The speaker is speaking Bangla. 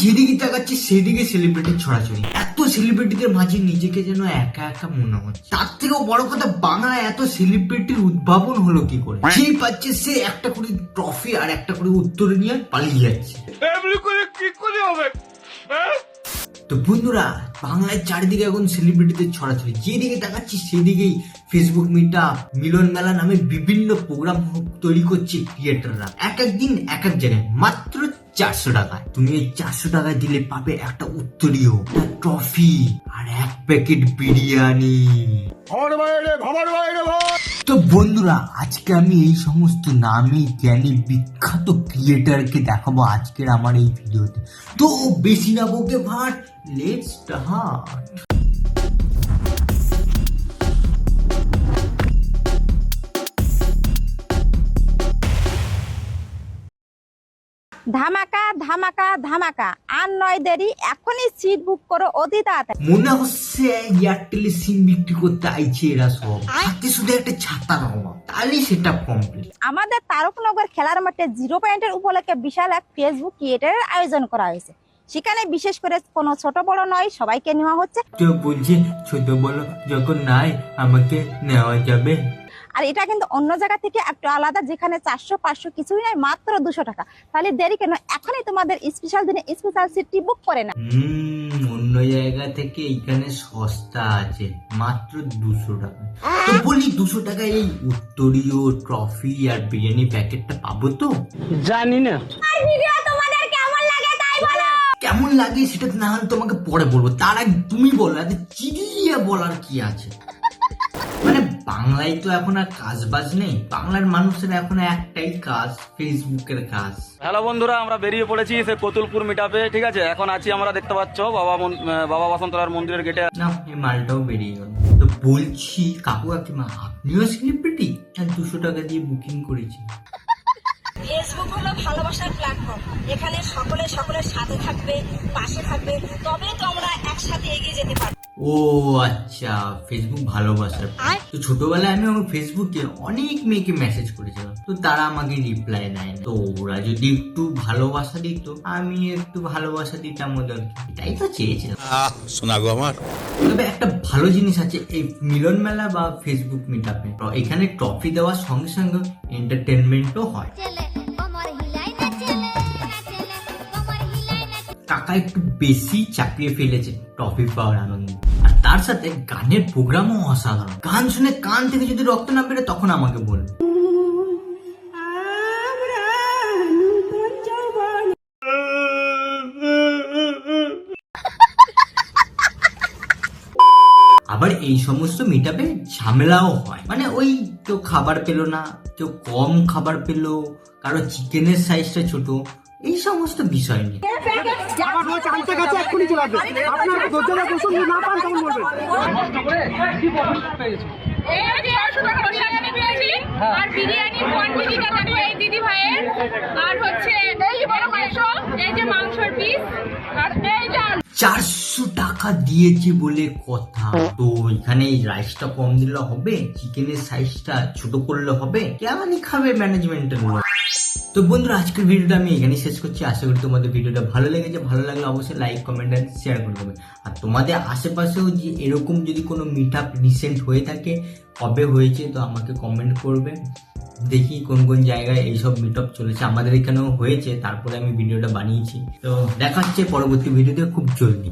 যেদিকে তাকাচ্ছি সেদিকে সেলিব্রিটি ছড়াছড়ি, এত সেলিব্রিটিদের মাঝে নিজেকে যেন একা একা মনে হচ্ছে। তার থেকেও বড় কথা, বাংলায় এত সেলিব্রিটির উদ্ভাবন হলো কি করে? যেই পাচ্ছে সে একটা করে ট্রফি আর একটা করে উত্তর নিয়ে পালিয়ে যাচ্ছে। তো বন্ধুরা, বাংলায় চারিদিকে এখন সেলিব্রিটিদের ছড়াছড়ি, যেদিকে তাকাচ্ছি সেদিকেই ফেসবুক মিটআপ, মিলন মেলা নামে বিভিন্ন প্রোগ্রাম তৈরি করছে ক্রিয়েটাররা। এক এক দিন এক এক জায়গায়, মাত্র 400 টাকায়। তুমি এই 400 টাকায় দিলে পাবে একটা উত্তরীয়, একটা ট্রফি আর এক প্যাকেট বিরিয়ানি। তো বন্ধুরা, আজকে আমি এই সমস্ত নামি জ্ঞানী বিখ্যাত ক্রিয়েটারকে দেখাবো আজকের আমার এই ভিডিওতে। তো বেশি না বকে ভাট, লেটস স্টার্ট। ধামাকা ধামাকা ধামাকা, আর নয় দেরি, এখনই সিট বুক করো অতি তাড়াতাড়ি। মনে হচ্ছে এয়ারটেলে সিম বিক্রি করতে আইছে এরা সব, হাতে শুধু একটা ছাতা নাও, তাহলেই সেটা কমপ্লিট। আমাদের তারকনগর খেলার মাঠে 0 পয়েন্টের উপলক্ষে বিশাল এক ফেসবুক ক্রিয়েটারের আয়োজন করা হয়েছে। সেখানে বিশেষ করে কোনো ছোট বড় নয়, সবাইকে নেওয়া হচ্ছে। তো বলছে ছোট বড় যখন নাই আমাকে নেওয়া যাবে। আর এটা কিন্তু অন্য জায়গা থেকে একটু আলাদা, যেখানে 400-500 কিছুই নয়, মাত্র 200 টাকা। তাহলে দেরি কেন, এখনই তোমাদের স্পেশাল দিনে স্পেশাল সিটটি বুক করে না। অন্য জায়গা থেকে এখানে সস্তা আছে, মাত্র 200 টাকা। তো বলি 200 টাকায় এই উত্তরীয় ট্রফি আর বিরিয়ানি প্যাকেটটা পাবো তো? জানি না। ভিডিও তোমাদের কেমন লাগে তাই বলো। কেমন লাগে সেটা না হলে তোমাকে পরে বলবো, তার আগে তুমি বলো, এত চিড়িয়ে বলার কি আছে? মানে বাংলায় তো এখন আর কাজ বাজ নেই, বাংলার মানুষের এখন একটাই কাজ, ফেসবুকের কাজ। হ্যালো বন্ধুরা, আমরা বেরিয়ে পড়েছি সে কতুলপুর মিটআপে। ঠিক আছে, এখন আছি আমরা, দেখতে পাচ্ছ বাবা বসন্তলার মন্দিরের গেটে। না, এই মালটাও বেরিয়ে গেল। তো বলছি কাকু কাকিমা, আপনিও সেলিব্রিটি? 200 টাকা দিয়ে বুকিং করেছি। ফেসবুক হলো ভালোবাসার প্ল্যাটফর্ম, এখানে সকলের সাথে থাকবে, পাশে থাকবে, তবেই তো আমরা একসাথে এগিয়ে যেতে পারবো। ও আচ্ছা, ফেসবুক ভালোবাসার। তো ছোটবেলায় আমি আমার ফেসবুকে অনেক মেয়েকে মেসেজ করেছিলাম, তো তারা আমাকে রিপ্লাই দেয়। তো ওরা যদি একটু ভালোবাসা দিত, আমি একটু ভালোবাসা দিতাম ওদেরকে, এটাই তো চেয়েছিলাম। শোনা গো আমার। তবে একটা ভালো জিনিস আছে এই মিলন মেলা বা ফেসবুক মিটআপে, এখানে ট্রফি দেওয়ার সঙ্গে সঙ্গে এন্টারটেনমেন্টও হয়। কাকা একটু বেশি চাপিয়ে ফেলেছে ট্রফি পাওয়ার আনন্দ, আর তার সাথে গানের প্রোগ্রামও অসাধারণ। গান শুনে কান থেকে যদি রক্ত না বেরোয় তখন আমাকে বলবে। আবার এই সমস্ত মিটআপে ঝামেলাও হয়, মানে ওই কেউ খাবার পেলো না, কেউ কম খাবার পেলো, কারো চিকেনের সাইজটা ছোট, এই সমস্ত বিষয় নিয়ে। আর বিরিয়ানির কোয়ান্টিটিটা দেখো এই দিদি ভাইয়ের, আর হচ্ছে এই যে বড় মাংস, এই যে মাংসের পিস, আর এই যে 400 টাকা দিয়েছি বলে কথা। তো এখানে রাইসটা কম দিলে হবে, চিকেনের সাইজটা ছোট করলে হবে, কেমনই খাবে ম্যানেজমেন্টের লোক। তো বন্ধুরা, আজকের ভিডিওটা আমি এখানেই শেষ করছি। আশা করি তোমাদের ভিডিওটা ভালো লেগেছে। ভালো লাগলে অবশ্যই লাইক, কমেন্ট আর শেয়ার করে দেবে। আর তোমাদের আশেপাশেও যে এরকম যদি কোনো মিটআপ রিসেন্ট হয়ে থাকে, কবে হয়েছে, তো আমাকে কমেন্ট করবে। দেখি কোন কোন জায়গায় এইসব মিটআপ চলেছে, আমাদের এখানেও হয়েছে, তারপরে আমি ভিডিওটা বানিয়েছি। তো দেখা হচ্ছে পরবর্তী ভিডিওতে খুব জলদি।